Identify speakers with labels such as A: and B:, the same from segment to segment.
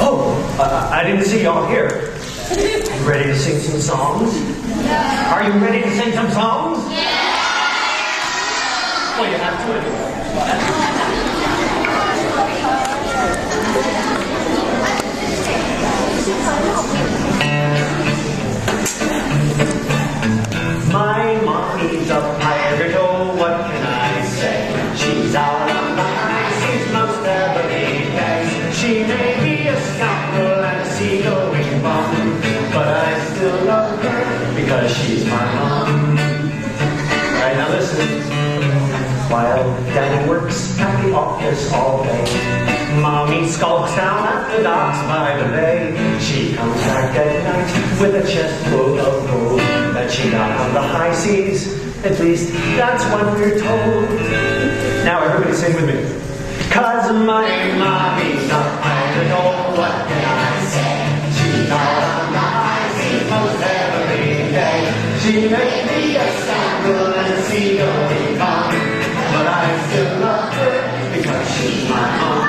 A: Oh, I didn't see y'all here. You ready to sing some songs?
B: Yeah.
A: Are you ready to sing some songs?
B: Yeah.
A: Well, you have to anyway. My mommy's a pirate, oh, what can I say? She's out on the high seas most every day. She may be a scoundrel and a seagoing bum, but I still love her because she's my mom. Right, now listen. While Daddy works at the office all day, Mommy skulks down at the docks by the bay. She comes back at night with a chest full of gold that she got on the high seas. At least that's what we're told. Now everybody sing with me. 'Cause my mommy's a pirate, oh, what can I say? She's out on the high seas most every day. She may be a scoundrel and a seagoing bum, but I still love her because she's my mom.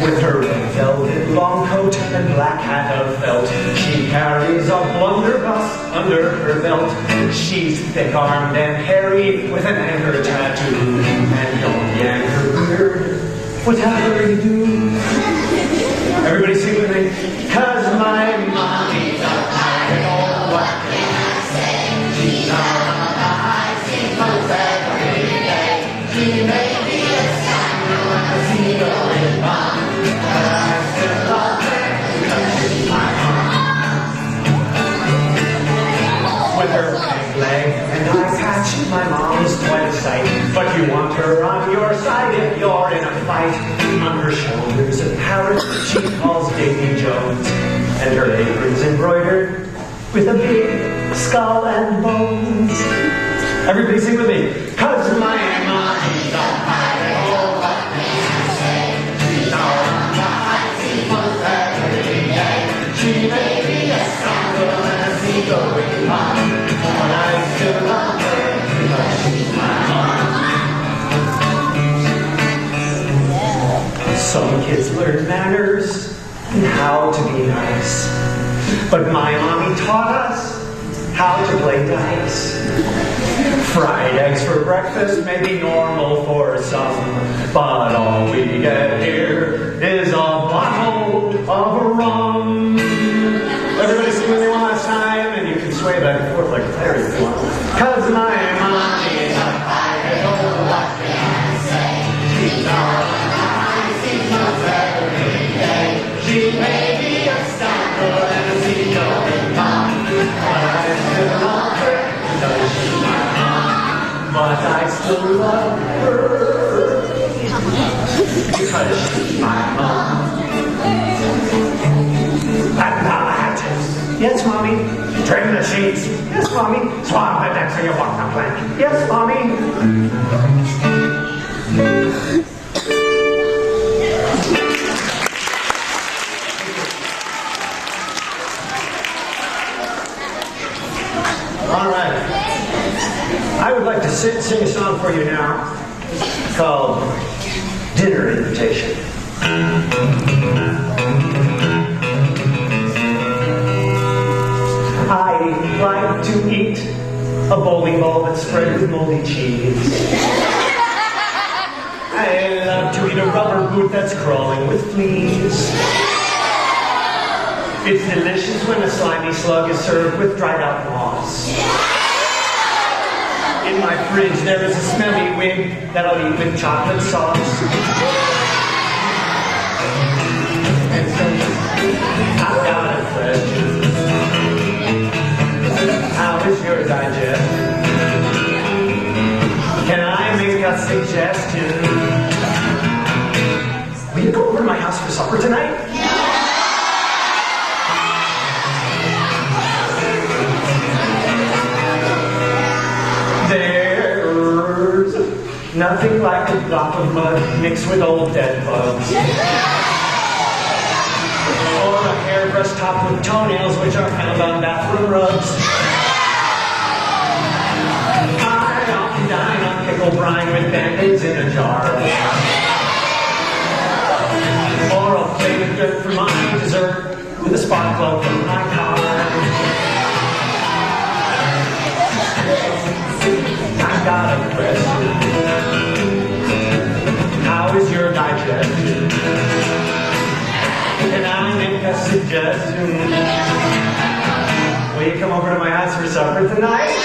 A: With her red velvet long coat and black hat of felt, she carries a blunderbuss under her belt. She's thick-armed and hairy with an anchor tattoo, and don't yank her beard, whatever you do. Everybody sing with me. 'Cause my mommy's a pirate, oh, what can I say? She's out on the high seas most every day. She may be a scoundrel and a seagoing bum, but I still love her because she's my mom. With her big leg and eye patch, my mom's quite a sight. But you want her on your side if you're in a fight. On her shoulders a parrot she calls Davy Jones, and her apron's embroidered with a big skull and bones. Everybody sing with me. 'Cause my mommy's a pirate, oh, what can I say? She's out on the high seas most every day. She may be a scoundrel and a seagoing bum, but I still love her because she's my mom. Some kids learn manners and how to be nice, but my mommy taught us how to play dice. Fried eggs for breakfast may be normal for some, but all we get here is a bottle of rum. Everybody sing with me one last time, and you can sway back and forth like a fairy if you want. 'Cause my mommy's a pirate, oh, what can I say? She's out on the high seas most every day. She may be a scoundrel and a seagoing bum, but I still love her because she's my mom. But I still love her because she's my mom. Batten down the hatches. Yes, Mommy. Trim the sheets. Yes, Mommy. Swab the deck so you walk the plank. Yes, Mommy. All right. I would like to sing a song for you now called Dinner Invitation. I like to eat a bowling ball that's spread with moldy cheese. I love to eat a rubber boot that's crawling with fleas. It's delicious when a slimy slug is served with dried out moss. In my fridge there is a smelly wig that I'll eat with chocolate sauce. And so I've got a question. How is your digestion? Can I make a suggestion? Will you go over to my house for supper tonight? There's nothing like a drop of mud mixed with old dead bugs. Or a hairbrush topped with toenails which are found on bathroom rugs. I often dine on pickled apple brine with band-aids in a jar. Or I'll play with dirt for my dessert with a spark plug from my car. I got a question. How is your digestion? Can I make a suggestion? Will you come over to my house for supper tonight?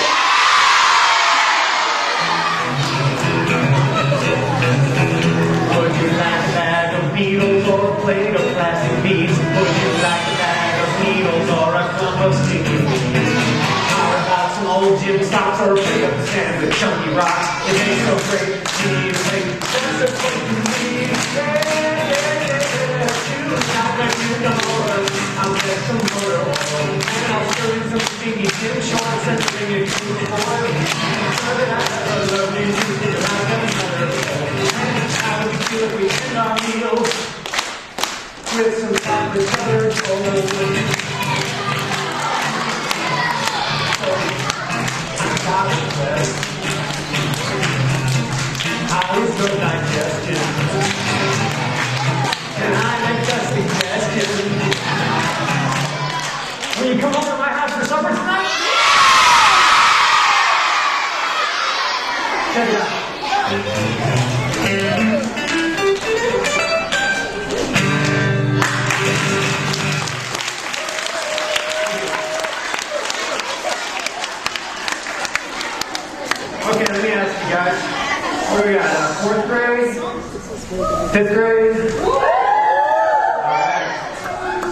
A: Would you like a bag of beetles or a plate of plastic beads? Would you like a bag of needles or a clump of sticky weeds? How about some old gym socks or a big up stand with chunky rocks? It ain't so great, you need to think that's a what you need. I'll get some motor oil and I'll throw in some stinky gym shorts and bring it to the boil. So that I have a lovely Tuesday around another bowl. How would you feel if we end our meal with some chocolate covered gold? So I got it best. How is your digestion? Can I make a suggestion? Will you come over to my house for supper tonight? Check it out. Okay, let me ask you guys. What do we got? 4th grade? 5th grade?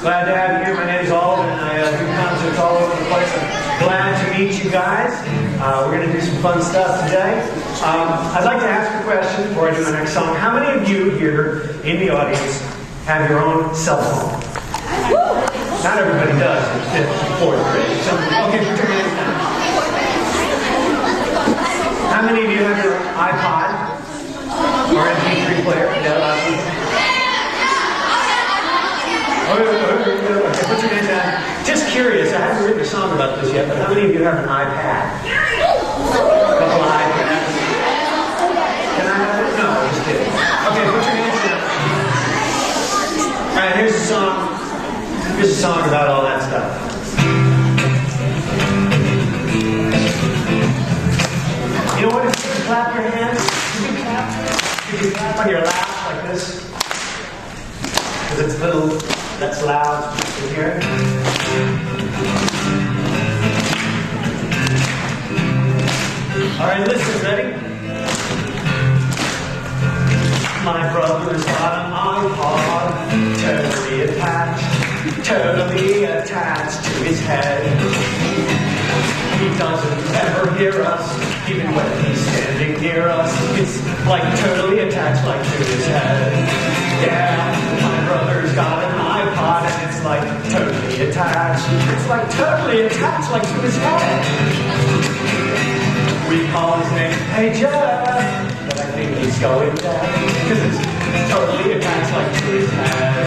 A: Glad to have you here. My name is Alden, and I do concerts all over the place. I'm glad to meet you guys. We're going to do some fun stuff today. I'd like to ask a question before I do my next song. How many of you here in the audience have your own cell phone? Not everybody does in 5th and 4th grade. Okay, put your hands down. How many of you have your iPod or MP3 player? Okay, put your hand down. Just curious, I haven't written a song about this yet, but how many of you have an iPad? A couple of iPads? Can I have it? No, I'm just kidding. Okay, put your hands down. Alright, here's a song. Here's a song about all that stuff. You know what? If you clap your hands, if you clap on your lap like this, because it's little. That's loud. You hear it? All right, listen, ready? My brother's got an iPod, totally attached to his head. He doesn't ever hear us, even when he's standing near us. It's like totally attached, like to his head. Yeah, my brother's got an iPod and it's like totally attached. It's like totally attached, like to his head. We call his name Hey Jeff, but I think he's going deaf because it's totally attached, like to his head.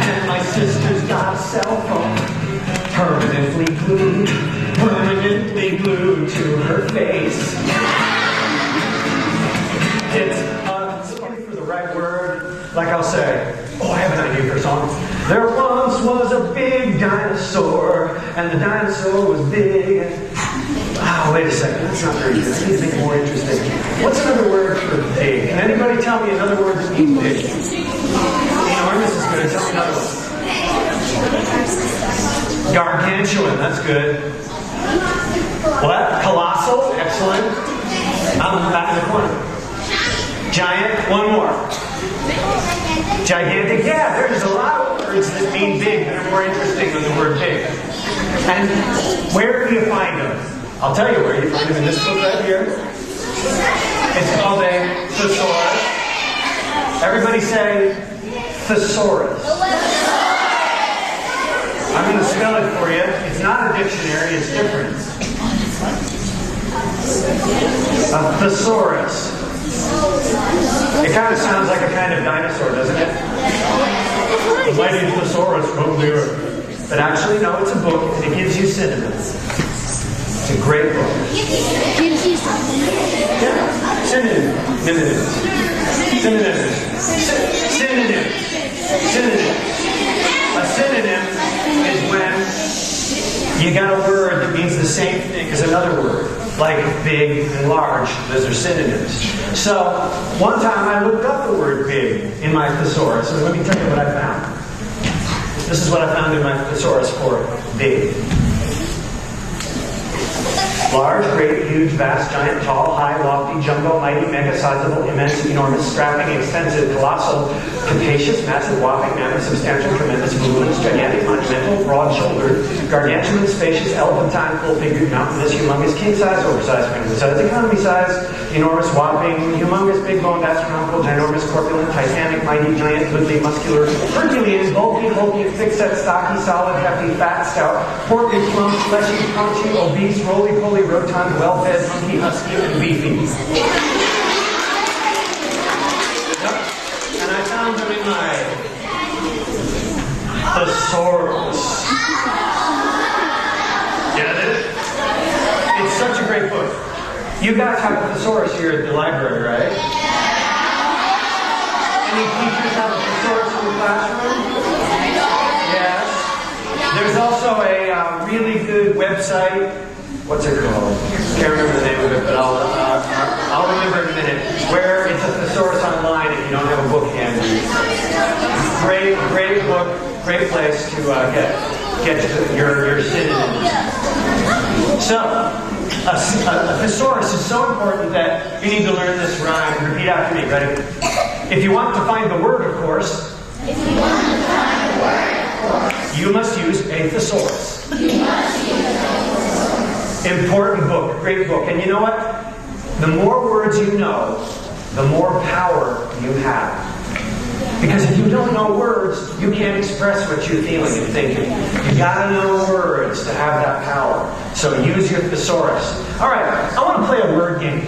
A: And my sister's got a cell phone, permanently glued to her face. It's looking for the right word. Like I'll say, oh, I have an idea for a song. There once was a big dinosaur, and the dinosaur was big. Wait a second, that's not very good. I need to make it more interesting. What's another word for big? Can anybody tell me another word that means big? Enormous is good. Tell me another one. Gargantuan, that's good. What? Colossal, excellent. I'm back in the corner. Giant, one more. Gigantic, yeah, there's a lot of words that mean big that are more interesting than the word big. And where do you find them? I'll tell you where you find them in this book right here. It's called a thesaurus. Everybody say thesaurus. I'm going to spell it for you. It's not a dictionary, it's different. A thesaurus. It kind of sounds like a kind of dinosaur, doesn't it? The mighty thesaurus roamed the earth. But actually, no, it's a book, and it gives you synonyms. It's a great book.
B: Gives you something.
A: Yeah. Synonyms. A synonym is when you got a word that means the same thing as another word. Like big and large, those are synonyms. So, one time I looked up the word big in my thesaurus, and let me tell you what I found. This is what I found in my thesaurus for big. Large, great, huge, vast, giant, tall, high, lofty, jumbo, mighty, mega, sizable, immense, enormous, strapping, extensive, colossal, capacious, massive, whopping, mammoth, substantial, tremendous, voluminous, gigantic, monumental, broad-shouldered, gargantuan, spacious, elephantine, full-figured, mountainous, humongous, king-size, oversized, family-size, economy-size, enormous, whopping, humongous, big-boned, astronomical, ginormous, corpulent, titanic, mighty, giant, goodly, muscular, Herculean, bulky, hulky, thick-set, stocky, solid, hefty, fat, stout, portly, plump, fleshy, punchy, obese, roly-poly, rotund, well-fed, hunky, husky, and beefy. Yep. And I found them in my thesaurus. Get it? It's such a great book. You guys have a thesaurus here at the library, right? Any teachers have a thesaurus in the classroom? Yes. There's also a really good website. What's it called? Can't remember the name of it, but I'll remember in a minute. Where it's a thesaurus online if you don't have a book handy. Great book, great place to get your synonyms. So, a thesaurus is so important that you need to learn this rhyme. Repeat after me. Ready? If you want to find the word, of course. If you want to find the word, of course. You must use a thesaurus. You must use a thesaurus. Important book, great book. And you know what? The more words you know, the more power you have. Because if you don't know words, you can't express what you're feeling and thinking. You gotta know words to have that power. So use your thesaurus. Alright, I want to play a word game.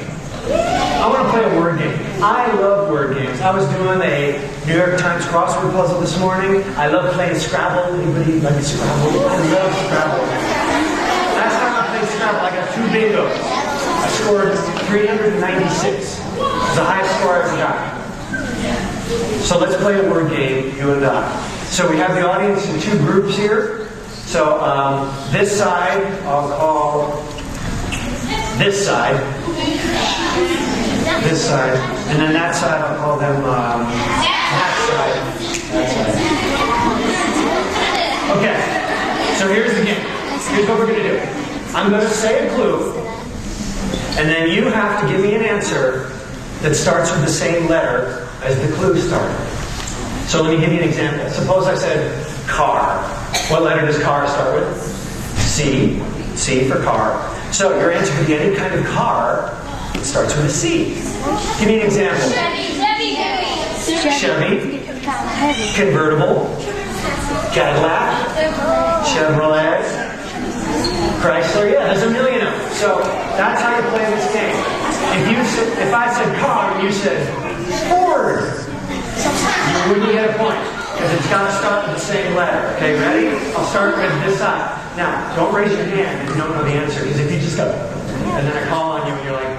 A: I love word games. I was doing a New York Times crossword puzzle this morning. I love playing Scrabble. Anybody like Scrabble? I love Scrabble. Last time I played Scrabble, I got 2 bingos. I scored 396. It was the highest score I ever got. So let's play a word game, you and I. So we have the audience in 2 groups here. So this side, I'll call this side. This side. And then that side, I'll call them that side. Okay. So here's the game. Here's what we're going to do. I'm going to say a clue. And then you have to give me an answer that starts with the same letter as the clue started. So let me give you an example. Suppose I said car. What letter does car start with? C. C for car. So your answer could be any kind of car that starts with a C. Give me an example. Chevy. Convertible. Cadillac. Chevrolet. Chrysler. Yeah, there's a million of them. So that's how you play this game. If I said car and you said Ford, you wouldn't get a point because it's got to start with the same letter. Okay, ready? I'll start with this side. Now, don't raise your hand if you don't know the answer, because if you just go, and then I call on you and you're like,